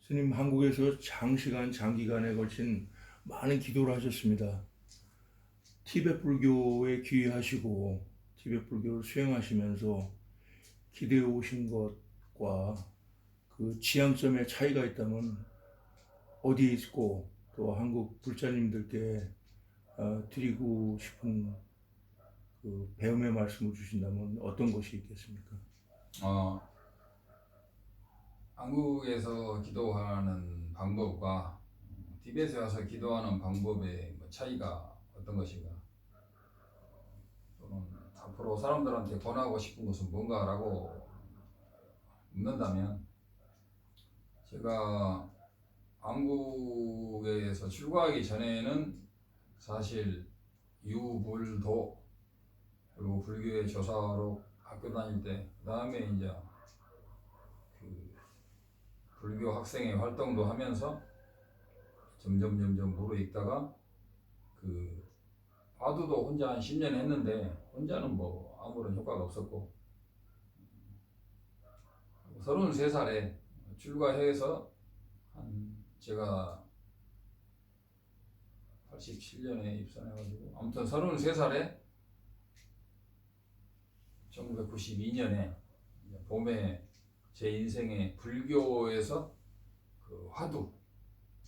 스님, 한국에서 장기간에 걸친 많은 기도를 하셨습니다. 티베트 불교에 귀의하시고 티베트 불교를 수행하시면서 기도해 오신 것과 그 지향점의 차이가 있다면 어디에 있고, 또 한국 불자님들께 드리고 싶은 그 배움의 말씀을 주신다면 어떤 것이 있겠습니까? 어, 한국에서 기도하는 방법과 티베트에 와서 기도하는 방법의 차이가 어떤 것인가, 또는 앞으로 사람들한테 권하고 싶은 것은 뭔가라고 묻는다면, 제가 한국에서 출국하기 전에는 사실 유불도, 그리고 불교의 조사로 학교 다닐 때, 그 다음에 이제 그 불교 학생의 활동도 하면서 점점 무르익다가 그 화두도 혼자 한 10년 했는데, 혼자는 뭐 아무런 효과가 없었고, 33살에 출가해서, 제가 87년에 입선해가지고, 아무튼 33살에 1992년에 봄에 제 인생의 불교에서 그 화두,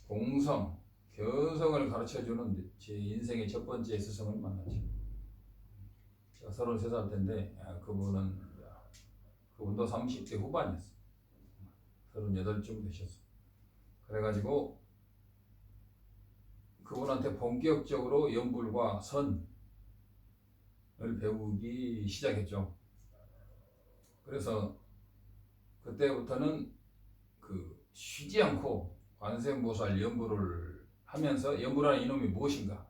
공성, 견성을 가르쳐주는 제 인생의 첫 번째 스승을 만났죠. 제가 33살 때인데, 그분도 30대 후반이었어요. 38쯤 되셨어요. 그래가지고 그분한테 본격적으로 연불과 선을 배우기 시작했죠. 그래서 그때부터는 쉬지 않고 관세음보살 연불을 하면서, 연불하는 이놈이 무엇인가,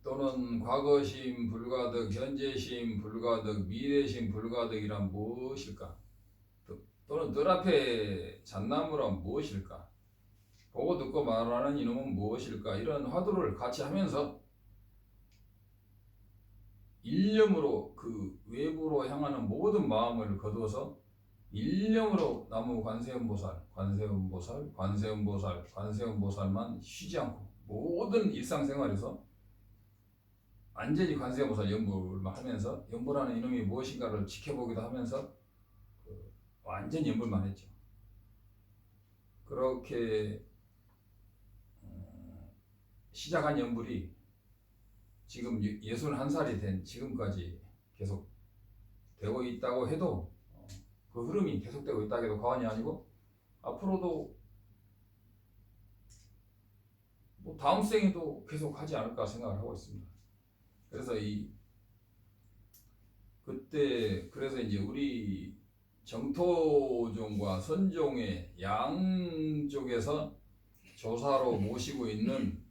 또는 과거심 불가득, 현재심 불가득, 미래심 불가득이란 무엇일까, 또는 뜰 앞에 잣나무란 무엇일까, 보고 듣고 말하는 이놈은 무엇일까, 이런 화두를 같이 하면서 일념으로 그 외부로 향하는 모든 마음을 거두어서 일념으로 나무 관세음보살만 쉬지 않고 모든 일상생활에서 완전히 관세음보살 연불만 하면서, 연불하는 이놈이 무엇인가를 지켜보기도 하면서 완전 연불만 했죠. 그렇게 시작한 연불이 지금 61살이 된 지금까지 계속 되고 있다고 해도, 그 흐름이 계속되고 있다고 해도 과언이 아니고, 앞으로도 뭐 다음 생에도 계속 하지 않을까 생각을 하고 있습니다. 그래서 그래서 이제 우리 정토종과 선종의 양쪽에서 조사로 모시고 있는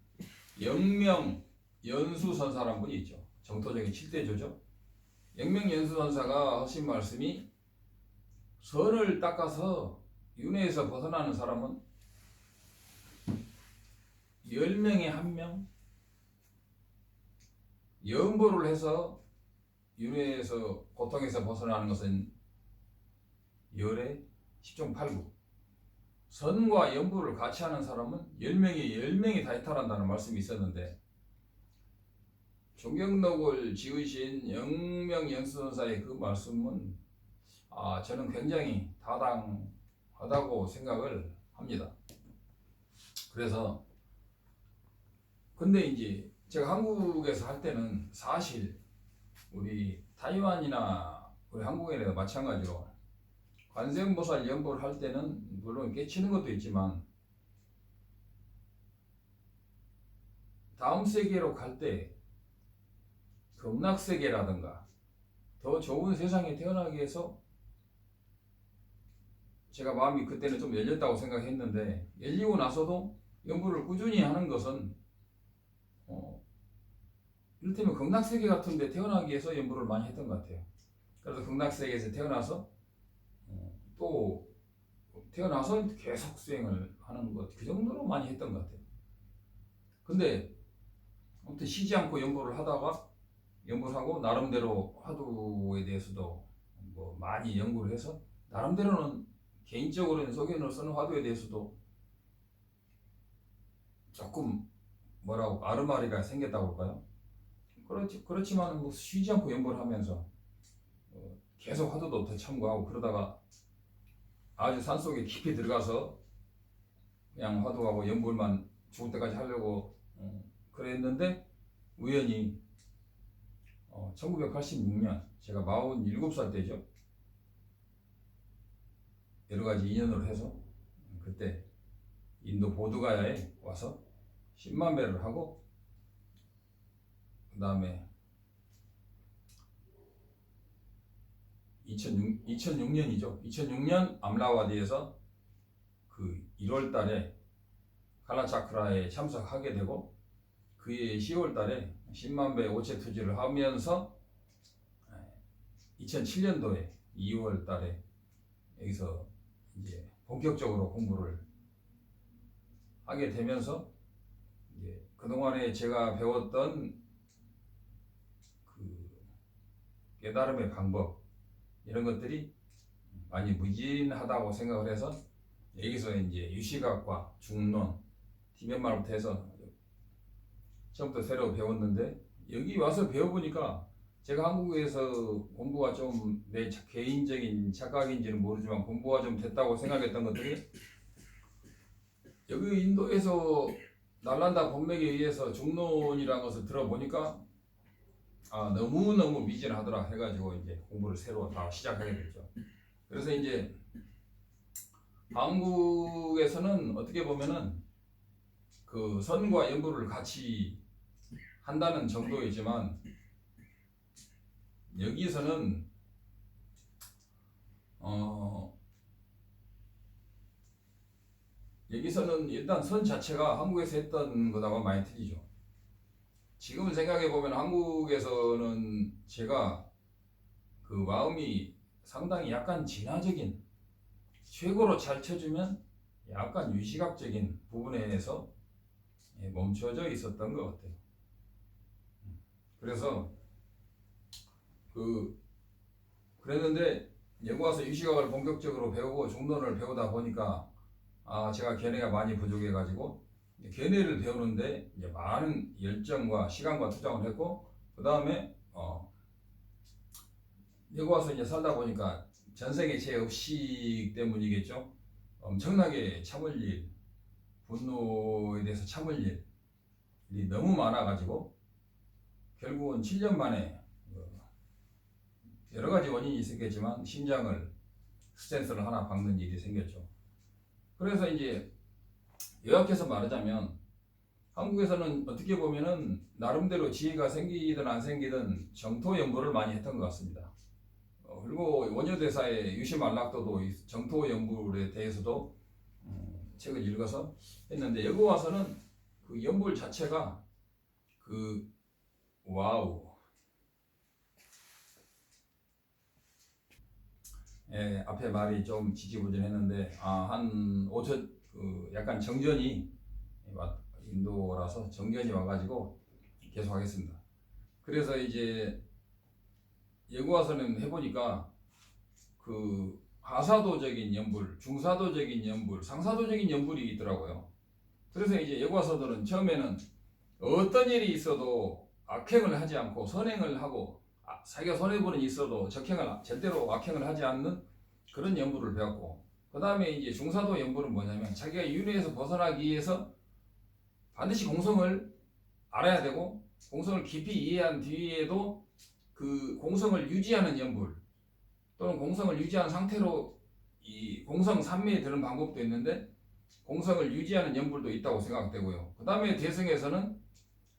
영명 연수선사라는 분이 있죠. 정토종의 7대조죠. 영명 연수선사가 하신 말씀이, 선을 닦아서 윤회에서 벗어나는 사람은 10명에 1명, 연보를 해서 윤회에서 고통에서 벗어나는 것은 열의 10중 8구, 선과 연보를 같이 하는 사람은 10명이 다 해탈한다는 말씀이 있었는데, 종경록을 지으신 영명 연수선사의 그 말씀은 저는 굉장히 타당하다고 생각을 합니다. 그래서 근데 이제 제가 한국에서 할 때는 사실 우리 타이완이나 우리 한국에도 마찬가지로 관세음보살 연보를 할 때는 물론 깨치는 것도 있지만, 다음 세계로 갈 때 극락세계라든가 더 좋은 세상에 태어나기 위해서, 제가 마음이 그때는 좀 열렸다고 생각했는데, 열리고 나서도 연보를 꾸준히 하는 것은 이를테면 극락세계 같은 데 태어나기 위해서 연보를 많이 했던 것 같아요. 그래서 극락세계에서 태어나서 또 태어나서 계속 수행을 하는 것, 그 정도로 많이 했던 것 같아요. 근데 아무튼 쉬지 않고 연보를 하다가, 연보하고 나름대로 화두에 대해서도 뭐 많이 연구를 해서 나름대로는 개인적으로는 소견을 쓰는 화두에 대해서도 조금 뭐라고 아르마리가 생겼다고 할까요? 그렇지만 뭐 쉬지 않고 연구를 하면서 계속 화두도 더 참고하고 그러다가 아주 산속에 깊이 들어가서 그냥 화두하고 연구만 죽을 때까지 하려고 그랬는데 우연히 1986년 제가 47살 때죠. 여러 가지 인연으로 해서 그때 인도 보드가야에 와서 10만 배를 하고 그 다음에 2006년이죠. 2006년 암라와디에서 그 1월 달에 칼라차크라에 참석하게 되고 그해 10월 달에 10만 배 오체 투지를 하면서 2007년도에 2월 달에 여기서 이제 본격적으로 공부를 하게 되면서 이제 그동안에 제가 배웠던 그 깨달음의 방법 이런 것들이 많이 무진하다고 생각을 해서 여기서 이제 유시각과 중론, 티벳말부터 해서 처음부터 새로 배웠는데 여기 와서 배워보니까 제가 한국에서 공부가 좀 내 개인적인 착각인지는 모르지만 공부가 좀 됐다고 생각했던 것들이 여기 인도에서 날란다 본맥에 의해서 중론이라는 것을 들어보니까 너무너무 미진하더라 해가지고 이제 공부를 새로 다 시작하게 됐죠. 그래서 이제 한국에서는 어떻게 보면은 그 선과 연부를 같이 한다는 정도이지만 여기서는 여기서는 일단 선 자체가 한국에서 했던 거하고 많이 틀리죠. 지금 생각해 보면 한국에서는 제가 그 마음이 상당히 약간 진화적인 최고로 잘 쳐주면 약간 유시각적인 부분에서 멈춰져 있었던 것 같아요. 그래서 그랬는데 여기 와서 유시각을 본격적으로 배우고 중론을 배우다 보니까 제가 견해가 많이 부족해 가지고 견해를 배우는데 이제 많은 열정과 시간과 투자를 했고 그 다음에 여기 와서 이제 살다 보니까 전생에 제 의식 때문이겠죠. 엄청나게 참을 일, 분노에 대해서 참을 일이 너무 많아가지고 결국은 7년 만에 여러 가지 원인이 있었겠지만 심장을 스탠스를 하나 박는 일이 생겼죠. 그래서 이제 요약해서 말하자면 한국에서는 어떻게 보면은 나름대로 지혜가 생기든 안 생기든 정토 연구를 많이 했던 것 같습니다. 그리고 원효대사의 유시만락도도 정토 연구에 대해서도 책을 읽어서 했는데 여기 와서는 그 연불 자체가 와우. 앞에 말이 좀 지지부진했는데 한 5천 약간 정전이 인도라서 정전이 와가지고 계속 하겠습니다. 그래서 이제 여기 와서는 해보니까 그 하사도적인 연불, 중사도적인 연불, 상사도적인 연불이 있더라고요. 그래서 이제 여기 와서들은 처음에는 어떤 일이 있어도 악행을 하지 않고 선행을 하고 자기가 손해보는 일이 있어도 적행을 절대로 악행을 하지 않는 그런 연불을 배웠고 그 다음에 이제 중사도 연불은 뭐냐면 자기가 윤회에서 벗어나기 위해서 반드시 공성을 알아야 되고 공성을 깊이 이해한 뒤에도 그 공성을 유지하는 연불 또는 공성을 유지한 상태로 이 공성 삼매에 드는 방법도 있는데 공성을 유지하는 연불도 있다고 생각되고요. 그 다음에 대승에서는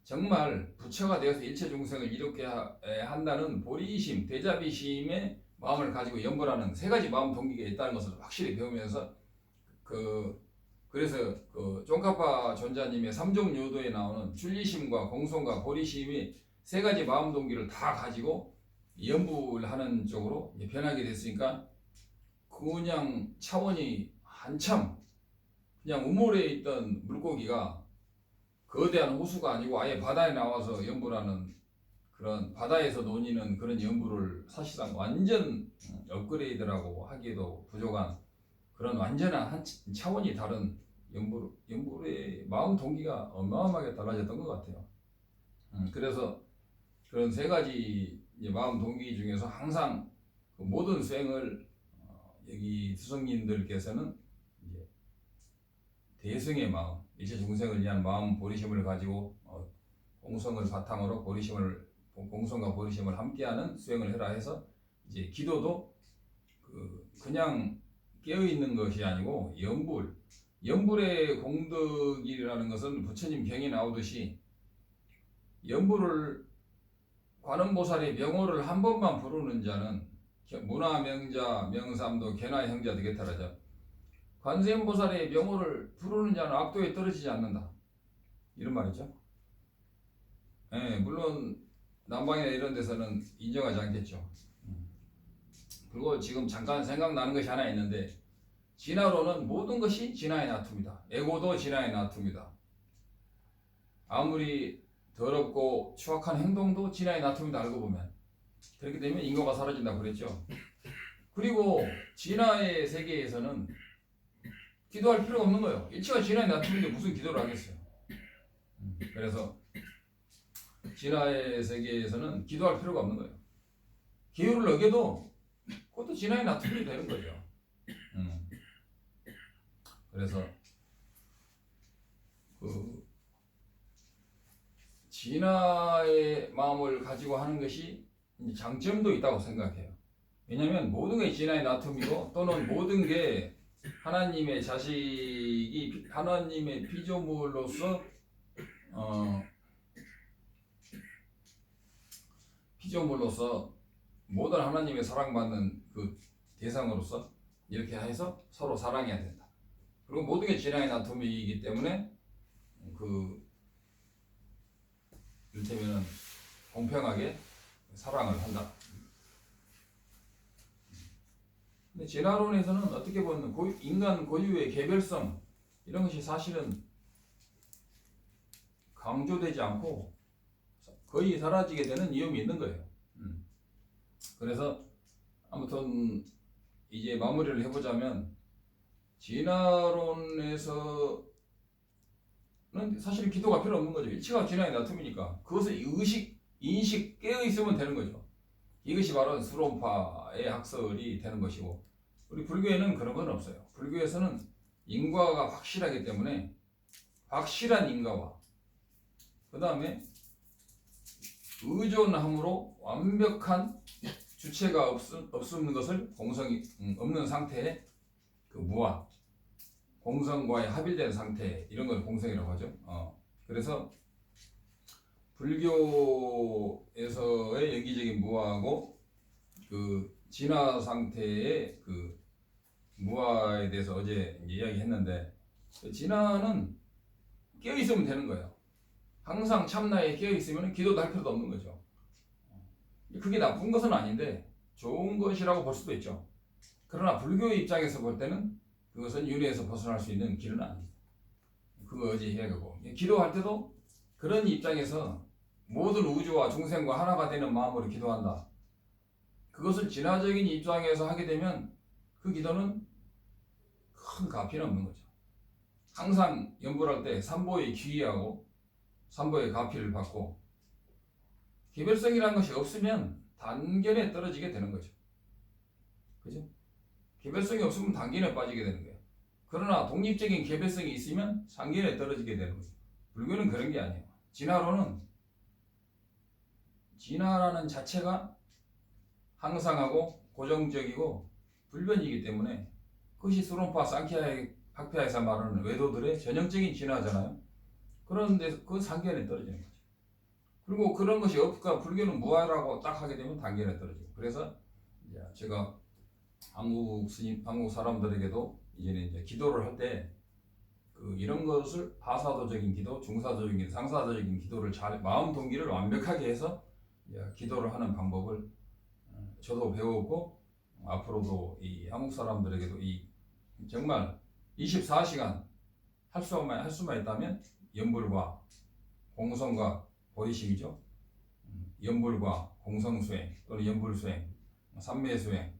정말 부처가 되어서 일체 중생을 이롭게 한다는 보리심, 대자비심의 마음을 가지고 연불하는 세 가지 마음 동기가 있다는 것을 확실히 배우면서 그래서 쫑카파 존자님의 삼종요도에 나오는 출리심과 공성과 보리심이 세 가지 마음 동기를 다 가지고 연불하는 쪽으로 변하게 됐으니까 그냥 차원이 한참 그냥 우물에 있던 물고기가 거대한 호수가 아니고 아예 바다에 나와서 연불하는 그런 바다에서 논이는 그런 연불을 사실상 완전 업그레이드라고 하기에도 부족한 그런 완전한 한 차원이 다른 연불의 마음 동기가 어마어마하게 달라졌던 것 같아요. 그래서 그런 세 가지 이제 마음 동기 중에서 항상 그 모든 수행을 여기 스승님들께서는 이제 대승의 마음, 일체 중생을 위한 마음 보리심을 가지고 공성을 바탕으로 공성과 보리심을 함께하는 수행을 해라 해서 이제 기도도 그냥 깨어 있는 것이 아니고 연불의 공덕이라는 것은 부처님 경에 나오듯이 연불을 관음보살의 명호를 한 번만 부르는 자는 문화 명자 명삼도 개나 형자 되겠다라죠. 관세음보살의 명호를 부르는 자는 악도에 떨어지지 않는다. 이런 말이죠. 예, 물론 남방이나 이런 데서는 인정하지 않겠죠. 그리고 지금 잠깐 생각나는 것이 하나 있는데 진화로는 모든 것이 진화에 놔둡니다. 에고도 진화에 놔둡니다. 아무리 더럽고 추악한 행동도 진화에 놔둡니다. 알고 보면. 그렇게 되면 인고가 사라진다고 그랬죠. 그리고 진화의 세계에서는 기도할 필요가 없는 거예요. 일체가 진화에 놔두는데 무슨 기도를 하겠어요. 그래서 진화의 세계에서는 기도할 필요가 없는 거예요. 기회를 어겨도 그것도 진화에 놔두면 되는 거죠. 그래서 그 진화의 마음을 가지고 하는 것이 장점도 있다고 생각해요. 왜냐하면 모든 게 진화의 놔툼이고 또는 모든 게 하나님의 자식이 하나님의 피조물로서 모든 하나님의 사랑받는 그 대상으로서 이렇게 해서 서로 사랑해야 된다. 그리고 모든 게 진화의 놔툼이기 때문에 이를테면 공평하게 사랑을 한다. 근데 진화론에서는 어떻게 보면 인간 고유의 개별성 이런 것이 사실은 강조되지 않고 거의 사라지게 되는 위험이 있는 거예요. 그래서 아무튼 이제 마무리를 해보자면 진화론에서는 사실 기도가 필요 없는 거죠. 일체가 진화의 놔툼이니까 그것을 인식 깨어 있으면 되는 거죠. 이것이 바로 수론파의 학설이 되는 것이고 우리 불교에는 그런 건 없어요. 불교에서는 인과가 확실하기 때문에 확실한 인과와 그 다음에 의존함으로 완벽한 주체가 없는 것을 공성이 없는 상태에 그 무아 공성과의 합일된 상태 이런 걸 공성이라고 하죠. 그래서 불교에서의 연기적인 무아하고 그 진화 상태의 그 무아에 대해서 어제 이야기했는데 진화는 깨어 있으면 되는 거예요. 항상 참나에 깨어 있으면 기도도 할 필요도 없는 거죠. 그게 나쁜 것은 아닌데 좋은 것이라고 볼 수도 있죠. 그러나 불교의 입장에서 볼 때는 그것은 윤회에서 벗어날 수 있는 길은 아닙니다. 그거 어제 이야기하고 기도할 때도 그런 입장에서 모든 우주와 중생과 하나가 되는 마음으로 기도한다. 그것을 진화적인 입장에서 하게 되면 그 기도는 큰 가피는 없는 거죠. 항상 연불할 때 삼보의 귀의하고 삼보의 가피를 받고 개별성이라는 것이 없으면 단견에 떨어지게 되는 거죠. 그죠? 개별성이 없으면 단견에 빠지게 되는 거예요. 그러나 독립적인 개별성이 있으면 상견에 떨어지게 되는 거죠. 불교는 그런 게 아니에요. 진화로는 진화라는 자체가 항상하고 고정적이고 불변이기 때문에 그것이 수론파 상키파에서 말하는 외도들의 전형적인 진화잖아요. 그런데 그건 상견에 떨어지는 거죠. 그리고 그런 것이 없까 불교는 무아라고 딱 하게 되면 단견에 떨어지고 그래서 제가 한국 사람들에게도 이제 기도를 할 때 이런 것을 하사도적인 기도, 중사도적인 기도, 상사도적인 기도를 잘 마음 동기를 완벽하게 해서 기도를 하는 방법을 저도 배우고 앞으로도 이 한국 사람들에게도 정말 24시간 할 수만 있다면 연불과 공성과 보리심이죠. 연불과 공성수행 또는 연불수행, 삼매수행,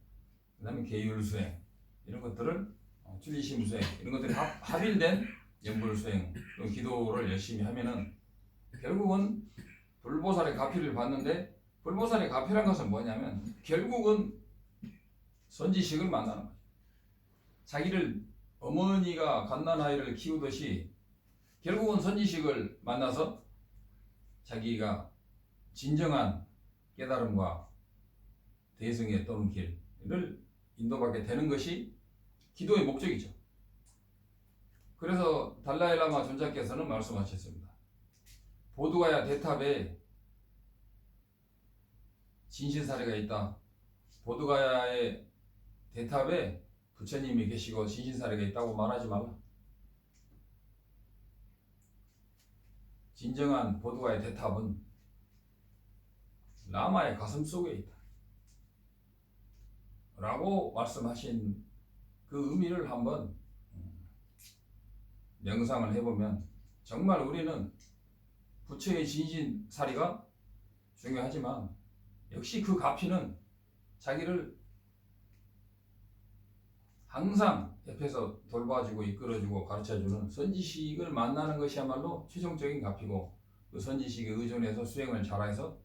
그 다음에 계율수행 이런 것들을 출리심 수행 이런 것들이 합일된 연불 수행 그런 기도를 열심히 하면은 결국은 불보살의 가피를 받는데 불보살의 가피란 것은 뭐냐면 결국은 선지식을 만나는 거죠. 자기를 어머니가 갓난아이를 키우듯이 결국은 선지식을 만나서 자기가 진정한 깨달음과 대승에 떠는 길을 인도받게 되는 것이 기도의 목적이죠. 그래서 달라일라마 존자께서는 말씀하셨습니다. 보드가야 대탑에 진신사례가 있다. 보드가야의 대탑에 부처님이 계시고 진신사례가 있다고 말하지 말라. 진정한 보드가야 대탑은 라마의 가슴 속에 있다. 라고 말씀하신 그 의미를 한번 명상을 해보면 정말 우리는 부처의 진신사리가 중요하지만 역시 그 가피는 자기를 항상 옆에서 돌봐주고 이끌어주고 가르쳐주는 선지식을 만나는 것이야말로 최종적인 가피고 그 선지식에 의존해서 수행을 잘해서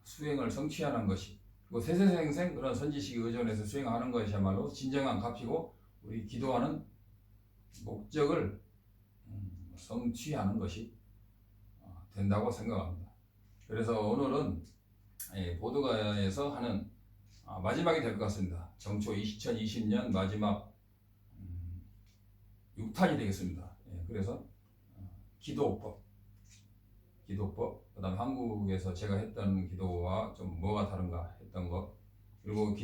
수행을 성취하는 것이 그리고 세세생생 그런 선지식에 의존해서 수행하는 것이야말로 진정한 가피고 우리 기도하는 목적을 성취하는 것이 된다고 생각합니다. 그래서 오늘은 보드가야에서 하는 마지막이 될 것 같습니다. 정초 2020년 마지막 6탄이 되겠습니다. 그래서 기도법, 그 다음 한국에서 제가 했던 기도와 좀 뭐가 다른가 했던 것, 그리고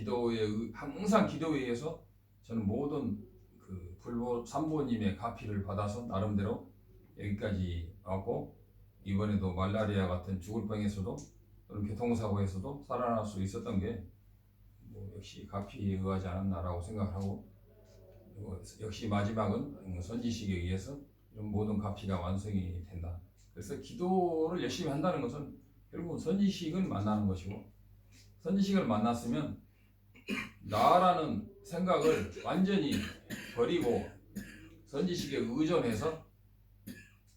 항상 기도회에서 저는 모든 그 불보 삼보님의 가피를 받아서 나름대로 여기까지 왔고, 이번에도 말라리아 같은 죽을 병에서도 또는 교통사고에서도 살아날 수 있었던 게 역시 가피에 의하지 않았나라고 생각하고, 역시 마지막은 선지식에 의해서 이런 모든 가피가 완성이 된다. 그래서 기도를 열심히 한다는 것은 결국은 선지식을 만나는 것이고, 선지식을 만났으면 나라는 생각을 완전히 버리고 선지식에 의존해서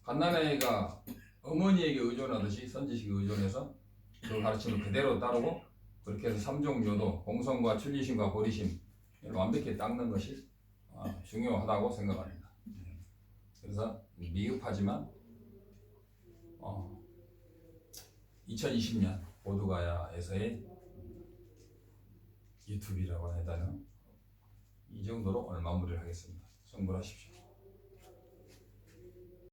갓난아이가 어머니에게 의존하듯이 선지식에 의존해서 그 가르침을 그대로 따르고 그렇게 해서 삼종요도 공성과 출리심과 보리심을 완벽히 닦는 것이 중요하다고 생각합니다. 그래서 미흡하지만 2020년 보드가야에서의 유튜브라고 해야 되나? 이 정도로 오늘 마무리를 하겠습니다. 성불하십시오.